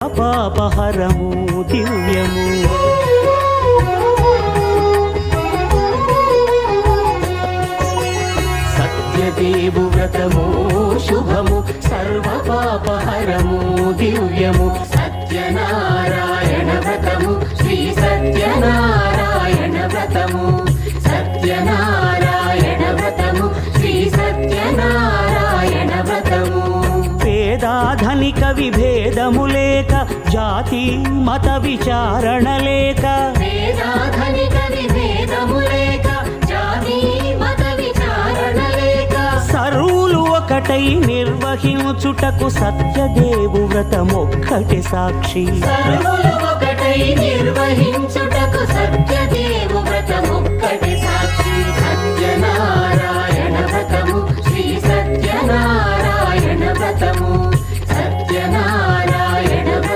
పాపహరము దివ్యము సత్యదేవు వ్రతము శుభము సర్వ పాపహరము దివ్యము సత్యనారాయణ వ్రతము శ్రీ సత్యనారాయణ వ్రతము సత్యనారాయణ వ్రతము శ్రీ సత్యనారాయణ వ్రతము పేదాధనిక విభేదము లేక జాతి మత విచారణ లేక పేదాధనిక విభేదము లేక జాతి మత విచారణ లేక సర్వులు ఒకటై నిర్వహించుటకు సత్యదేవు వ్రతమొక్కటి సాక్షి సర్వులు ఒకటై నిర్వహించుటకు సత్య